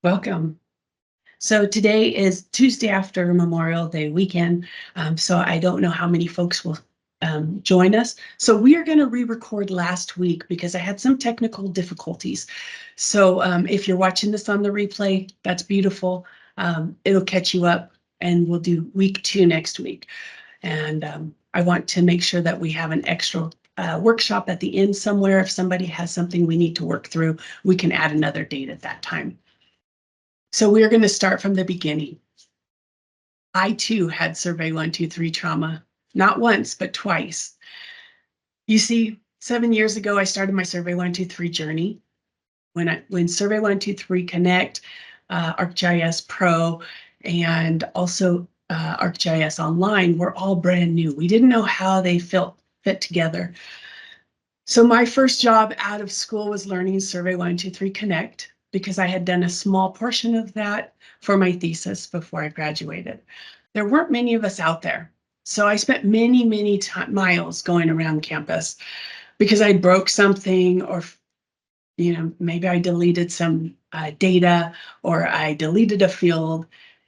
Welcome. So today is Tuesday after Memorial Day weekend, so I don't know how many folks will join us. So we are going to re-record last week because I had some technical difficulties. So if you're watching this on the replay, that's beautiful. It'll catch you up, and we'll do week 2 next week. And I want to make sure that we have an extra workshop at the end somewhere. If somebody has something we need to work through, we can add another date at that time. So we're going to start from the beginning. I too had Survey123 trauma, not once, but twice. You see, 7 years ago, I started my Survey123 journey. When Survey123 Connect, ArcGIS Pro, and also ArcGIS Online were all brand new. We didn't know how they fit together. So my first job out of school was learning Survey123 Connect, because I had done a small portion of that for my thesis before I graduated. There weren't many of us out there. So I spent many miles going around campus because I broke something, or maybe I deleted some data, or I deleted a field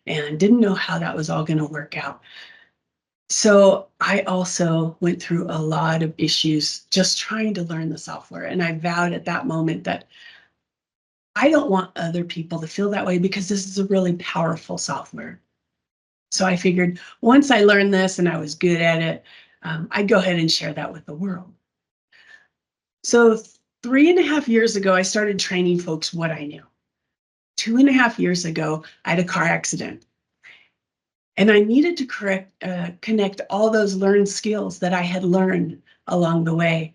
and didn't know how that was all going to work out. So I also went through a lot of issues just trying to learn the software. And I vowed at that moment that I don't want other people to feel that way, because this is a really powerful software. So I figured once I learned this and I was good at it, I'd go ahead and share that with the world. So 3.5 years ago, I started training folks what I knew. 2.5 years ago, I had a car accident. And I needed to connect all those learned skills that I had learned along the way.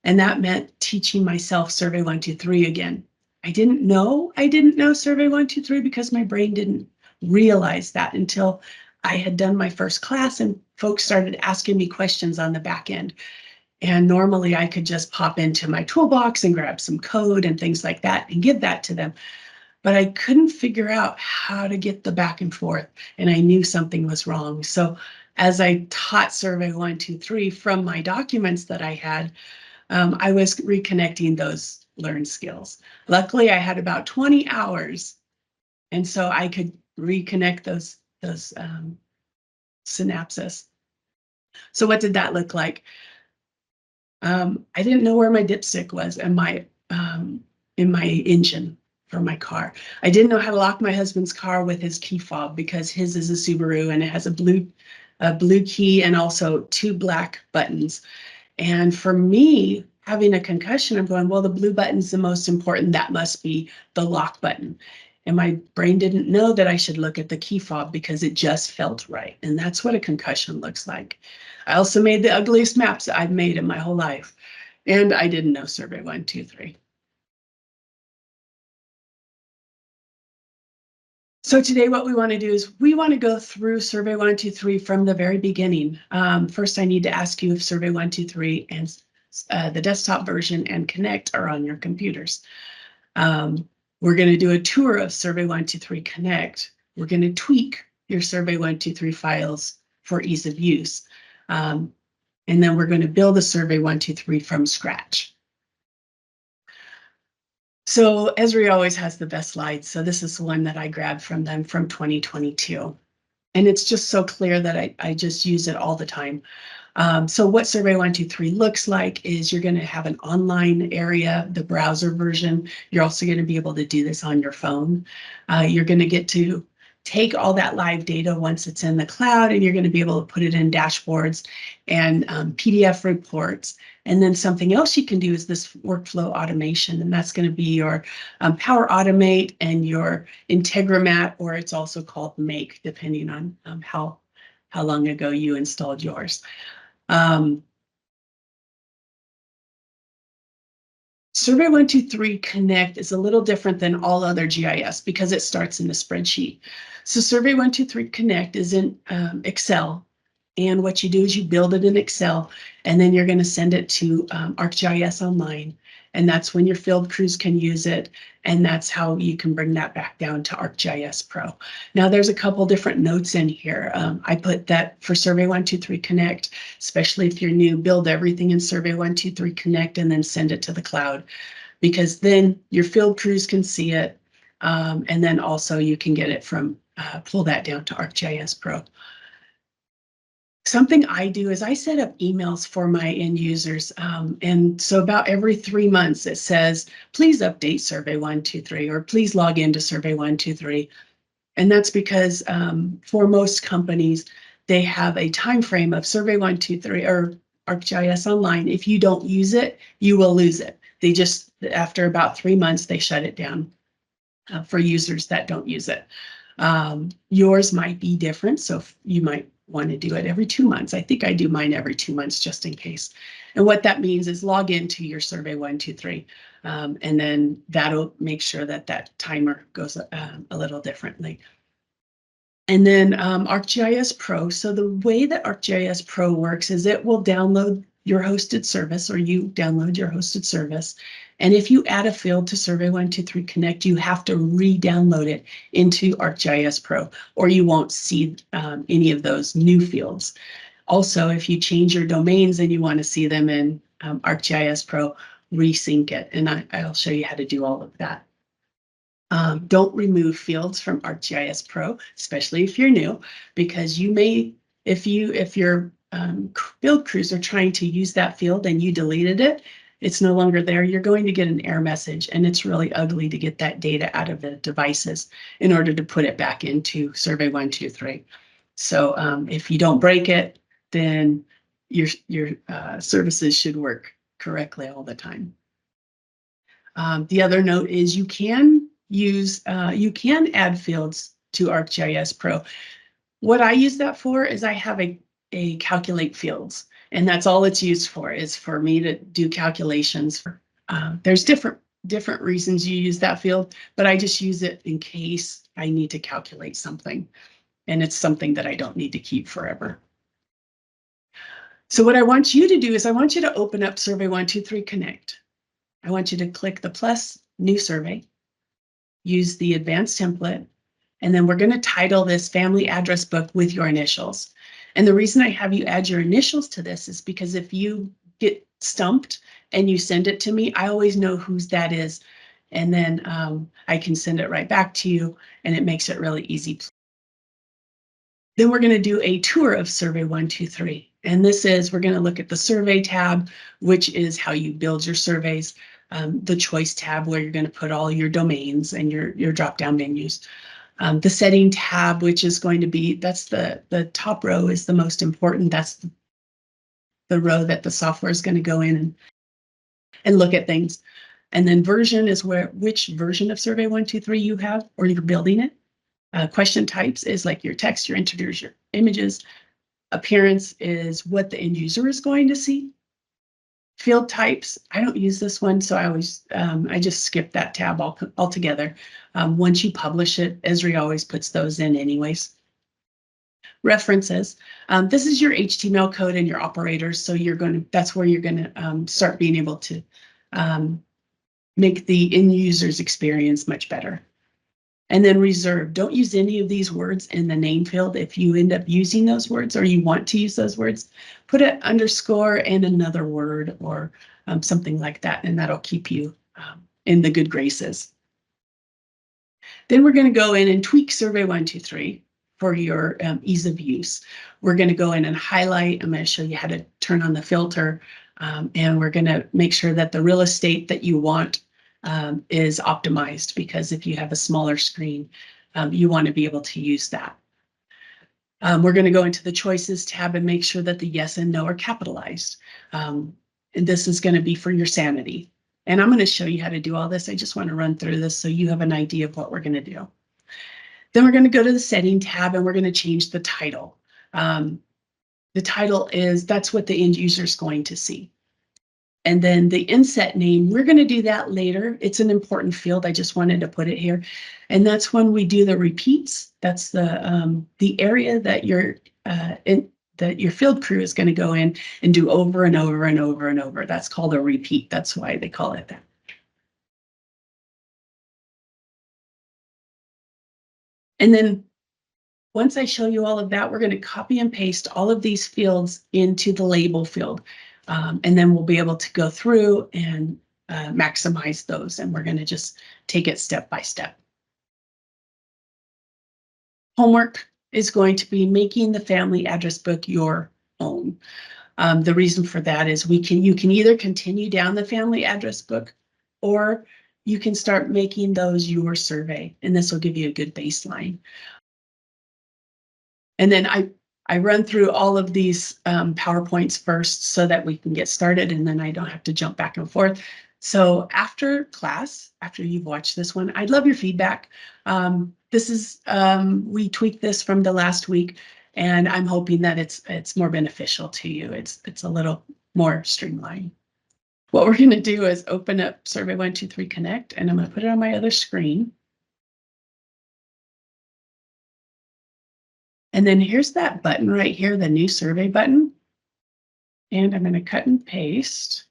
And that meant teaching myself Survey123 again. I didn't know Survey123 because my brain didn't realize that until I had done my first class and folks started asking me questions on the back end. And normally I could just pop into my toolbox and grab some code and things like that and give that to them. But I couldn't figure out how to get the back and forth, and I knew something was wrong. So as I taught Survey123 from my documents that I had, I was reconnecting those learned skills. Luckily, I had about 20 hours, and so I could reconnect those synapses. So what did that look like? I didn't know where my dipstick was in my engine for my car. I didn't know how to lock my husband's car with his key fob, because his is a Subaru and it has a blue key and also 2 black buttons. And for me, having a concussion, I'm going, well, the blue button's the most important. That must be the lock button. And my brain didn't know that I should look at the key fob because it just felt right. And that's what a concussion looks like. I also made the ugliest maps I've made in my whole life. And I didn't know Survey123. So today what we want to do is we want to go through Survey123 from the very beginning. First, I need to ask you if Survey123 and the desktop version and Connect are on your computers. We're going to do a tour of Survey123 Connect. We're going to tweak your Survey123 files for ease of use. And then we're going to build a Survey123 from scratch. So Esri always has the best slides. So this is one that I grabbed from them from 2022. And it's just so clear that I just use it all the time. So what Survey123 looks like is you're going to have an online area, the browser version. You're also going to be able to do this on your phone. You're going to get to take all that live data once it's in the cloud, and you're going to be able to put it in dashboards and PDF reports. And then something else you can do is this workflow automation, and that's going to be your Power Automate and your Integramat, or it's also called Make, depending on how long ago you installed yours. Survey123 Connect is a little different than all other GIS because it starts in a spreadsheet. So Survey123 Connect is in Excel. And what you do is you build it in Excel, and then you're going to send it to ArcGIS Online. And that's when your field crews can use it. And that's how you can bring that back down to ArcGIS Pro. Now, there's a couple different notes in here. I put that for Survey123 Connect, especially if you're new, build everything in Survey123 Connect and then send it to the cloud, because then your field crews can see it. And then also you can get it from, pull that down to ArcGIS Pro. Something I do is I set up emails for my end users. And so about every 3 months it says, please update Survey123 or please log into Survey123. And that's because for most companies, they have a time frame of Survey123 or ArcGIS Online. If you don't use it, you will lose it. They just, after about 3 months, they shut it down for users that don't use it. Yours might be different, so you might want to do it every 2 months. I think I do mine every 2 months just in case. And what that means is log into your Survey123, and then that'll make sure that that timer goes a little differently. And then ArcGIS Pro. So the way that ArcGIS Pro works is it will download your hosted service, or you download your hosted service. And if you add a field to Survey123 Connect, you have to re-download it into ArcGIS Pro, or you won't see any of those new fields. Also, if you change your domains and you want to see them in ArcGIS Pro, resync it. And I'll show you how to do all of that. Don't remove fields from ArcGIS Pro, especially if you're new, because you may, if your field crews are trying to use that field and you deleted it, it's no longer there, you're going to get an error message, and it's really ugly to get that data out of the devices in order to put it back into Survey123. So if you don't break it, then your services should work correctly all the time. The other note is you can add fields to ArcGIS Pro. What I use that for is I have a calculate fields, and that's all it's used for, is for me to do calculations. There's different reasons you use that field, but I just use it in case I need to calculate something, and it's something that I don't need to keep forever. So what I want you to do is I want you to open up Survey123 Connect. I want you to click the plus new survey, use the advanced template, and then we're going to title this family address book with your initials. And the reason I have you add your initials to this is because if you get stumped and you send it to me, I always know whose that is. And then I can send it right back to you, and it makes it really easy. Then we're going to do a tour of Survey123. And this is, we're going to look at the survey tab, which is how you build your surveys. The choice tab, where you're going to put all your domains and your drop-down menus. The setting tab, which is going to be, that's the top row is the most important. That's the row that the software is going to go in and look at things. And then version is which version of Survey123 you have, or you're building it. Question types is like your text, your integers, your images. Appearance is what the end user is going to see. Field types, I don't use this one, so I just skip that tab altogether. Once you publish it, Esri always puts those in anyways. References, this is your HTML code and your operators, so that's where you're going to start being able to make the end user's experience much better. And then reserve, don't use any of these words in the name field. If you end up using those words, or you want to use those words, put an underscore and another word, or something like that, and that'll keep you in the good graces. Then we're going to go in and tweak Survey123 for your ease of use. We're going to go in and highlight. I'm going to show you how to turn on the filter, and we're going to make sure that the real estate that you want is optimized, because if you have a smaller screen, you want to be able to use that. We're going to go into the choices tab and make sure that the yes and no are capitalized. And this is going to be for your sanity. And I'm going to show you how to do all this. I just want to run through this so you have an idea of what we're going to do. Then we're going to go to the setting tab, and we're going to change the title. The title that's what the end user is going to see. And then the inset name, we're going to do that later. It's an important field. I just wanted to put it here. And that's when we do the repeats. That's the area that your field crew is going to go in and do over and over and over and over. That's called a repeat. That's why they call it that. And then once I show you all of that, we're going to copy and paste all of these fields into the label field. And then we'll be able to go through and maximize those. And we're going to just take it step by step. Homework is going to be making the family address book your own. The reason for that is you can either continue down the family address book, or you can start making those your survey, and this will give you a good baseline. And then I run through all of these PowerPoints first so that we can get started, and then I don't have to jump back and forth. So after class, after you've watched this one, I'd love your feedback. This is, we tweaked this from the last week, and I'm hoping that it's more beneficial to you. It's a little more streamlined. What we're going to do is open up Survey123 Connect, and I'm going to put it on my other screen. And then here's that button right here, the new survey button. And I'm going to cut and paste.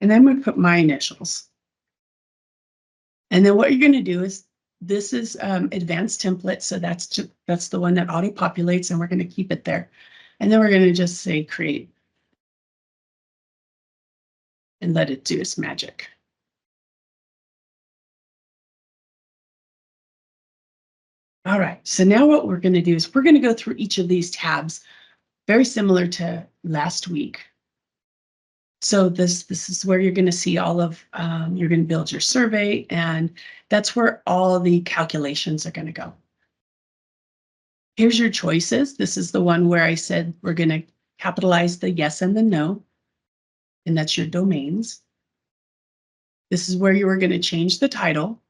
And then I'm going to put my initials. And then what you're going to do is, this is advanced template. So that's the one that auto populates, and we're going to keep it there. And then we're going to just say create and let it do its magic. All right, so now what we're going to do is we're going to go through each of these tabs, very similar to last week. So this is where you're going to see all of, you're going to build your survey, and that's where all the calculations are going to go. Here's your choices. This is the one where I said we're going to capitalize the yes and the no, and that's your domains. This is where you are going to change the title,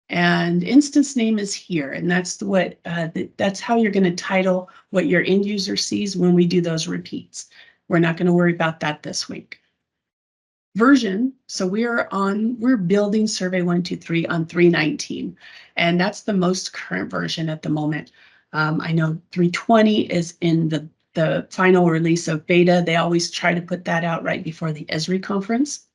and instance name is here, and that's what that's how you're going to title what your end user sees when we do those repeats. We're not going to worry about that this week. Version, so we're building Survey123 on 3.19, and that's the most current version at the moment. I know 3.20 is in the final release of beta. They always try to put that out right before the Esri conference.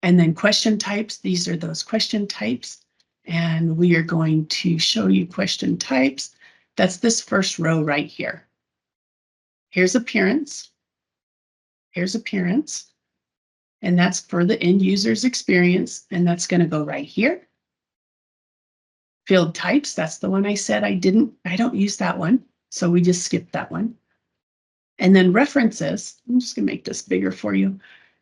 And then question types, these are those question types. And we are going to show you question types. That's this first row right here. Here's appearance. Here's appearance. And that's for the end user's experience. And that's going to go right here. Field types, that's the one I said I don't use that one. So we just skipped that one. And then references, I'm just going to make this bigger for you.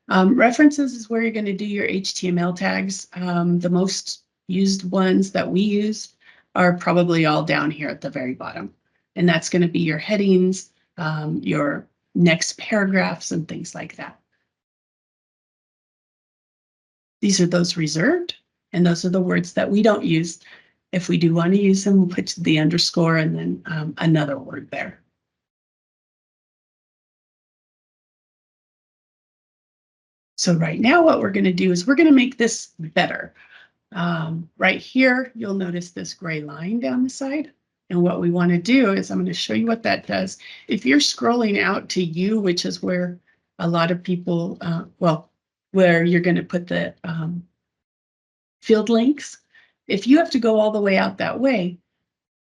References is where you're going to do your HTML tags. The most used ones that we use are probably all down here at the very bottom. And that's going to be your headings, your next paragraphs, and things like that. These are those reserved, and those are the words that we don't use. If we do want to use them, we'll put the underscore and then another word there. So right now what we're going to do is we're going to make this better. Right here, you'll notice this gray line down the side. And what we want to do is I'm going to show you what that does. If you're scrolling out to you, which is where a lot of people, where you're going to put the field links, if you have to go all the way out that way,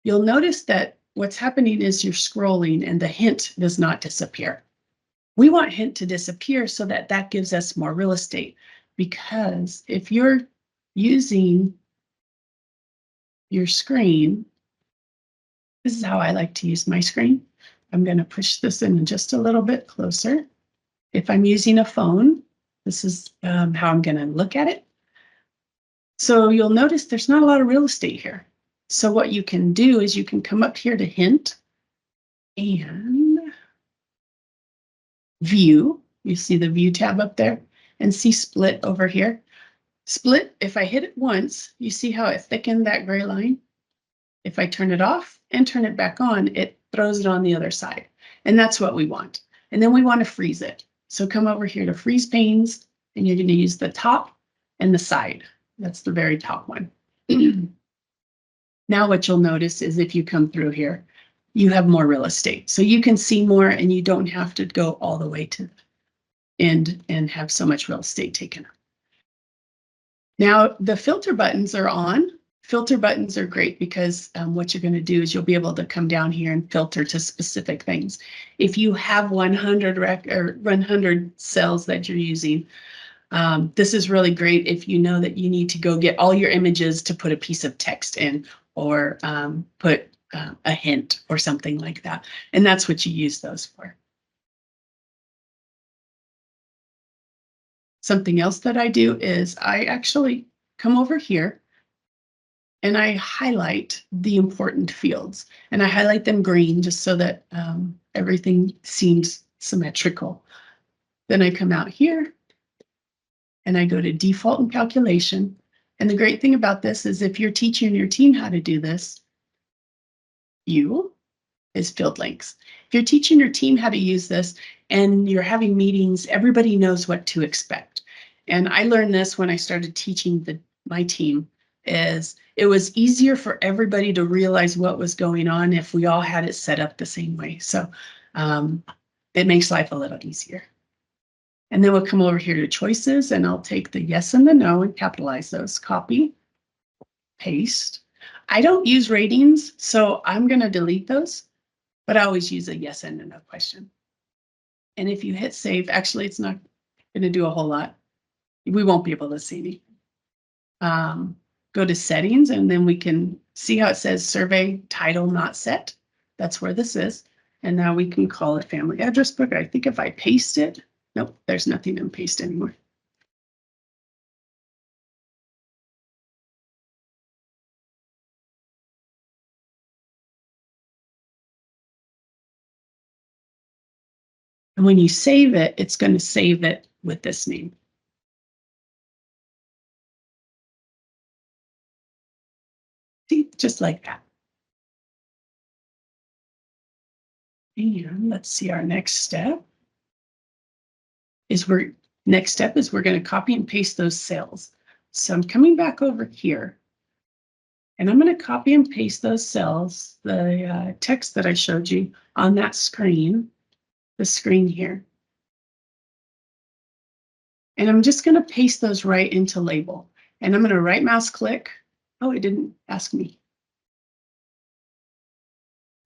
you'll notice that what's happening is you're scrolling and the hint does not disappear. We want hint to disappear so that that gives us more real estate, because if you're using your screen, this is how I like to use my screen. I'm going to push this in just a little bit closer. If I'm using a phone, this is how I'm going to look at it. So you'll notice there's not a lot of real estate here. So what you can do is you can come up here to hint and view. You see the view tab up there, and see split over here. Split, if I hit it once, you see how it thickened that gray line? If I turn it off and turn it back on, it throws it on the other side. And that's what we want. And then we want to freeze it. So come over here to freeze panes, and you're going to use the top and the side. That's the very top one. Now what you'll notice is if you come through here, you have more real estate. So you can see more, and you don't have to go all the way to the end and have so much real estate taken up. Now the filter buttons are on. Filter buttons are great because what you're going to do is you'll be able to come down here and filter to specific things. If you have 100 cells that you're using, This is really great if you know that you need to go get all your images to put a piece of text in, or put a hint or something like that. And that's what you use those for. Something else that I do is I actually come over here and I highlight the important fields, and I highlight them green just so that everything seems symmetrical. Then I come out here and I go to default and calculation. And the great thing about this is if you're teaching your team how to do this, is field lengths. If you're teaching your team how to use this and you're having meetings, everybody knows what to expect. And I learned this when I started teaching my team, is it was easier for everybody to realize what was going on if we all had it set up the same way. So it makes life a little easier. And then we'll come over here to choices, and I'll take the yes and the no and capitalize those. Copy, paste. I don't use ratings, so I'm going to delete those, but I always use a yes and a no question. And if you hit save, actually, it's not going to do a whole lot. We won't be able to see me. Go to settings, and then we can see how it says survey title not set. That's where this is. And now we can call it family address book. I think if I paste it, nope, there's nothing to paste anymore. And when you save it, it's going to save it with this name. See, just like that. And let's see, our next step is we're going to copy and paste those cells. So I'm coming back over here, and I'm going to copy and paste those cells, the text that I showed you on that screen, the screen here. And I'm just going to paste those right into label. And I'm going to right mouse click. Oh, it didn't ask me.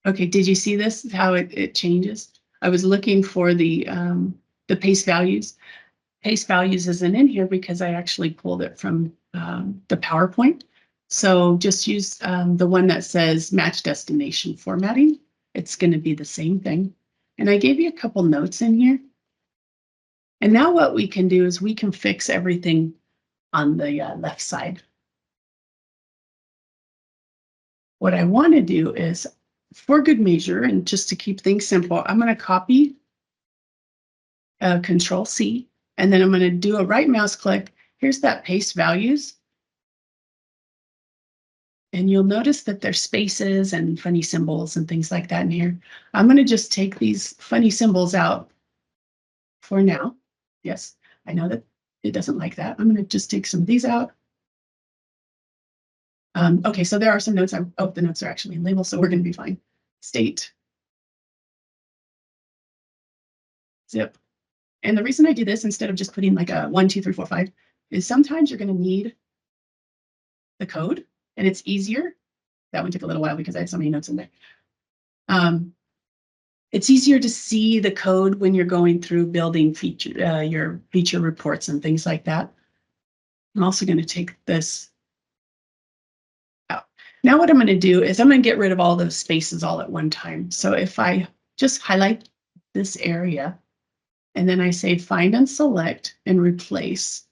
Okay, did you see this, how it changes? I was looking for the paste values. Paste values isn't in here because I actually pulled it from the PowerPoint. So just use the one that says match destination formatting. It's going to be the same thing. And I gave you a couple notes in here. And now what we can do is we can fix everything on the left side. What I want to do is, for good measure, and just to keep things simple, I'm going to copy Control C, and then I'm going to do a right mouse click. Here's that paste values. And you'll notice that there's spaces and funny symbols and things like that in here. I'm going to just take these funny symbols out for now. Yes, I know that it doesn't like that. I'm going to just take some of these out. Okay, so there are some notes. Oh, the notes are actually in label, so we're going to be fine. State. Zip. And the reason I do this instead of just putting like a 1, 2, 3, 4, 5 is sometimes you're going to need the code, and it's easier. That one took a little while because I had so many notes in there. It's easier to see the code when you're going through building your feature reports and things like that. I'm also going to take this out. Now what I'm going to do is I'm going to get rid of all those spaces all at one time. So if I just highlight this area, and then I say find and select and replace,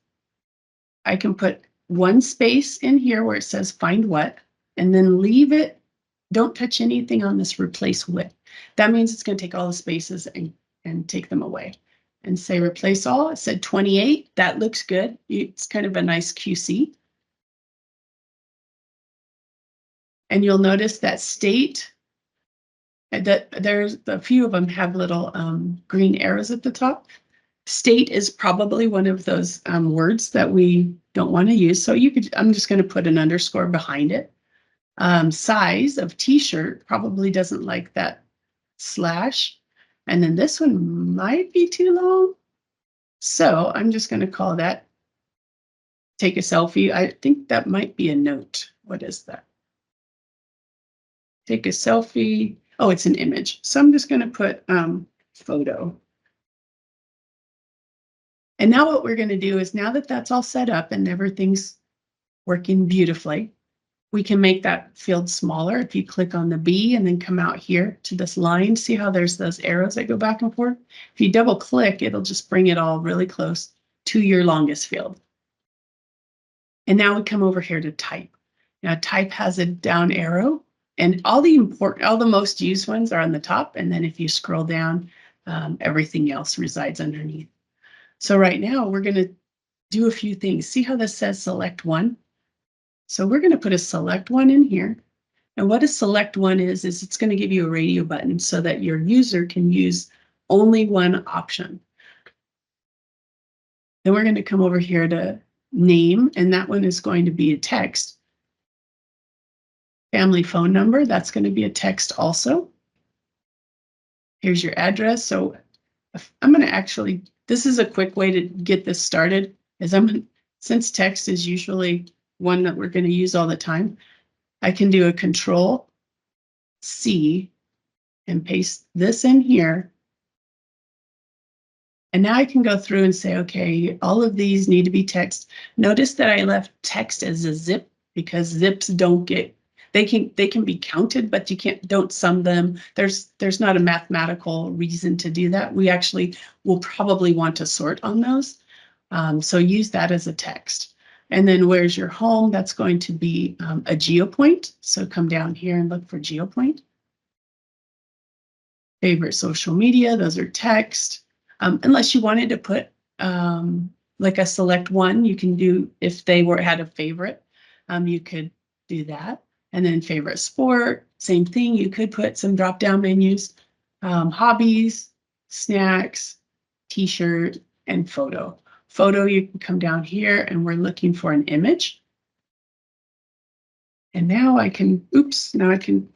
I can put one space in here where it says find what, and then leave it. Don't touch anything on this replace with. That means it's going to take all the spaces and take them away. And say replace all. It said 28. That looks good. It's kind of a nice QC. And you'll notice that state, that there's a few of them have little green arrows at the top. State is probably one of those words that we don't want to use. So I'm just going to put an underscore behind it. Size of t-shirt probably doesn't like that slash. And then this one might be too long. So I'm just going to call that take a selfie. I think that might be a note. What is that? Take a selfie. Oh, it's an image. So I'm just going to put photo. And now what we're going to do is, now that that's all set up and everything's working beautifully, we can make that field smaller. If you click on the B and then come out here to this line, see how there's those arrows that go back and forth? If you double click, it'll just bring it all really close to your longest field. And now we come over here to type. Now type has a down arrow, and all the most used ones are on the top. And then if you scroll down, everything else resides underneath. So right now we're going to do a few things. See how this says select one? So we're going to put a select one in here. And what a select one is it's going to give you a radio button so that your user can use only one option. Then we're going to come over here to name, and that one is going to be a text. Family phone number, that's going to be a text also. Here's your address. So I'm going to actually, this is a quick way to get this started, is since text is usually one that we're going to use all the time, I can do a Control-C and paste this in here. And now I can go through and say, okay, all of these need to be text. Notice that I left text as a zip, because zips don't get, they can be counted, but you don't sum them. There's not a mathematical reason to do that. We actually will probably want to sort on those. So use that as a text. And then where's your home? That's going to be a geopoint. So come down here and look for geopoint. Favorite social media, those are text. Unless you wanted to put like a select one, you can do, if they had a favorite, you could do that. And then favorite sport, same thing. You could put some drop-down menus, hobbies, snacks, t-shirt, and photo. Photo, you can come down here and we're looking for an image. And now I can, now I can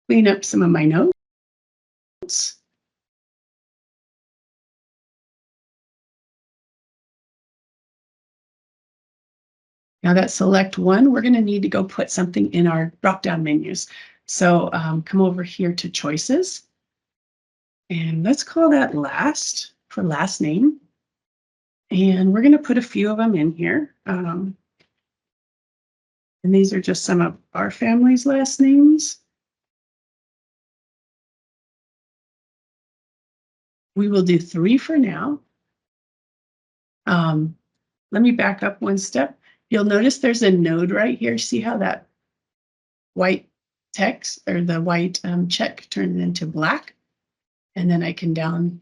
clean up some of my notes. Now that select one, we're going to need to go put something in our drop-down menus. So come over here to choices. And let's call that last for last name. And we're going to put a few of them in here. And these are just some of our family's last names. We will do 3 for now. Let me back up one step. You'll notice there's a node right here. See how that white text or the white check turned into black? And then I can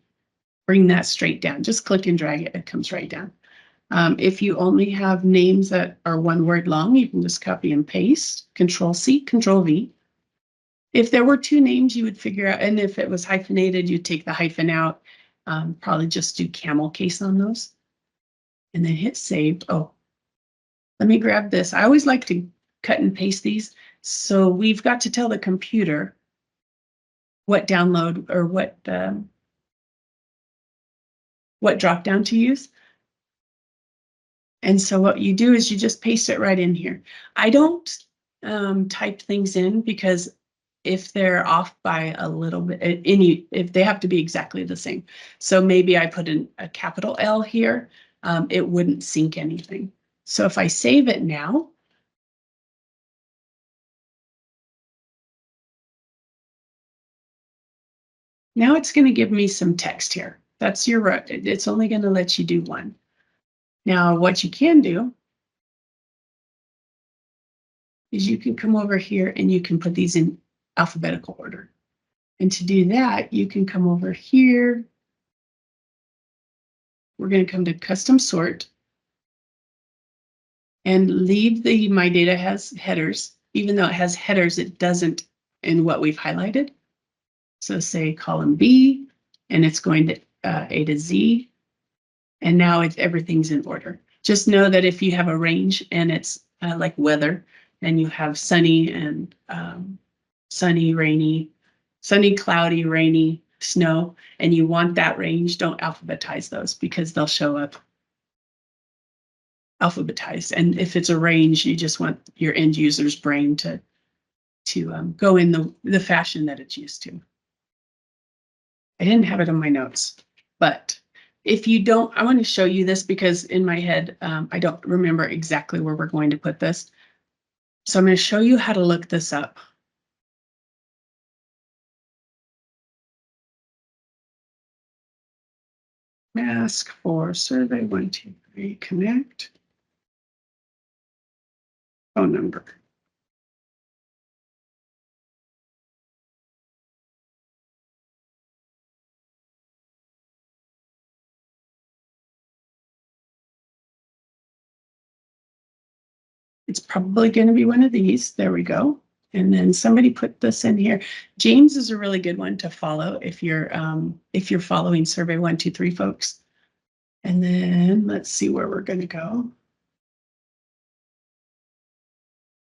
bring that straight down. Just click and drag it, it comes right down. If you only have names that are one word long, you can just copy and paste, Control-C, Control-V. If there were 2 names, you would figure out, and if it was hyphenated, you'd take the hyphen out, probably just do camel case on those. And then hit save. Oh, let me grab this. I always like to cut and paste these. So we've got to tell the computer what download or what drop down to use. And so what you do is you just paste it right in here. I don't type things in, because if they're off by a little bit, if they have to be exactly the same. So maybe I put in a capital L here, it wouldn't sync anything. So if I save it now, now it's going to give me some text here. That's it's only going to let you do 1. Now, what you can do is you can come over here and you can put these in alphabetical order. And to do that, you can come over here. We're going to come to custom sort and leave the my data has headers. Even though it has headers, it doesn't in what we've highlighted. So say column B, and it's going to A to Z. And now everything's in order. Just know that if you have a range and it's like weather, and you have sunny and sunny, rainy, sunny, cloudy, rainy, snow, and you want that range, don't alphabetize those, because they'll show up alphabetized. And if it's a range, you just want your end user's brain to go in the fashion that it's used to. I didn't have it in my notes, but if you don't, I want to show you this because in my head, I don't remember exactly where we're going to put this. So I'm going to show you how to look this up. Mask for Survey123 Connect. Phone number. It's probably going to be one of these. There we go. And then somebody put this in here. James is a really good one to follow if you're following Survey123 folks. And then let's see where we're going to go.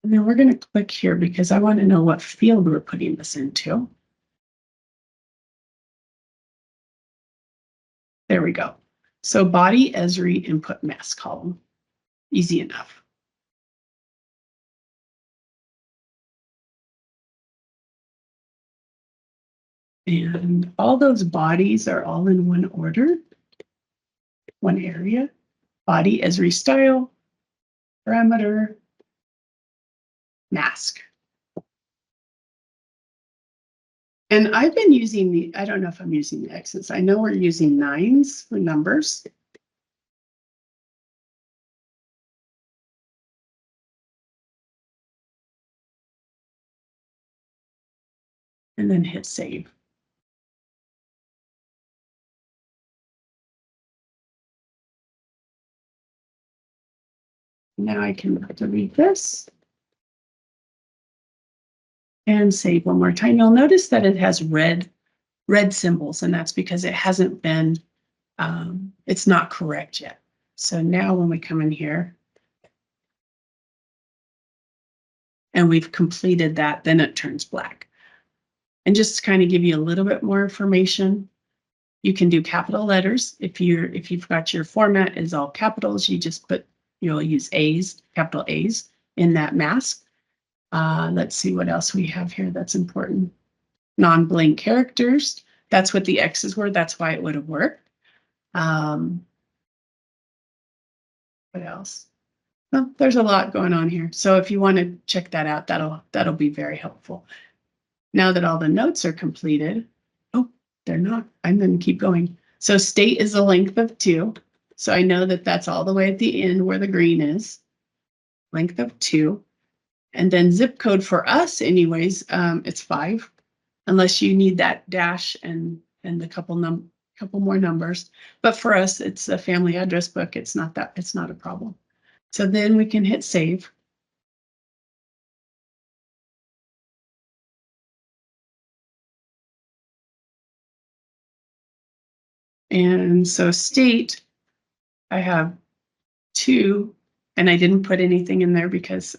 And then we're going to click here because I want to know what field we're putting this into. There we go. So body Esri input mask column. Easy enough. And all those bodies are all in one order, one area. Body Esri style, parameter, mask. And I've been using the, I don't know if I'm using the X's. I know we're using 9s for numbers. And then hit save. Now I can delete this and save one more time. You'll notice that it has red symbols, and that's because it hasn't been, it's not correct yet. So now when we come in here and we've completed that, then it turns black. And just to kind of give you a little bit more information, you can do capital letters. If you've got your format is all capitals, you just put, you'll use A's, capital A's in that mask. Let's see what else we have here that's important. Non-blank characters. That's what the X's were. That's why it would have worked. What else? Well, there's a lot going on here. So if you want to check that out, that'll be very helpful. Now that all the notes are completed, oh, they're not. I'm going to keep going. So state is a length of 2. So I know that that's all the way at the end where the green is. Length of 2. And then zip code for us anyways, it's 5. Unless you need that dash and a couple more numbers. But for us, it's a family address book. It's not a problem. So then we can hit save. And so state, I have 2, and I didn't put anything in there because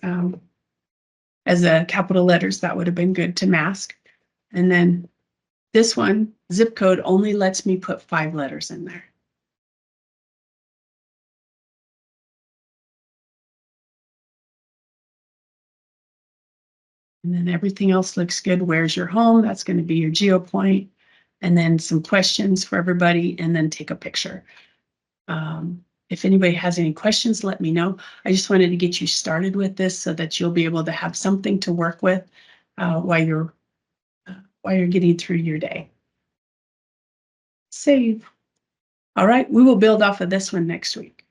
as a capital letters, that would have been good to mask. And then this one, zip code, only lets me put 5 letters in there. And then everything else looks good. Where's your home? That's going to be your geo point. And then some questions for everybody, and then take a picture. If anybody has any questions, let me know. I just wanted to get you started with this so that you'll be able to have something to work with while you're getting through your day. Save. All right, we will build off of this one next week.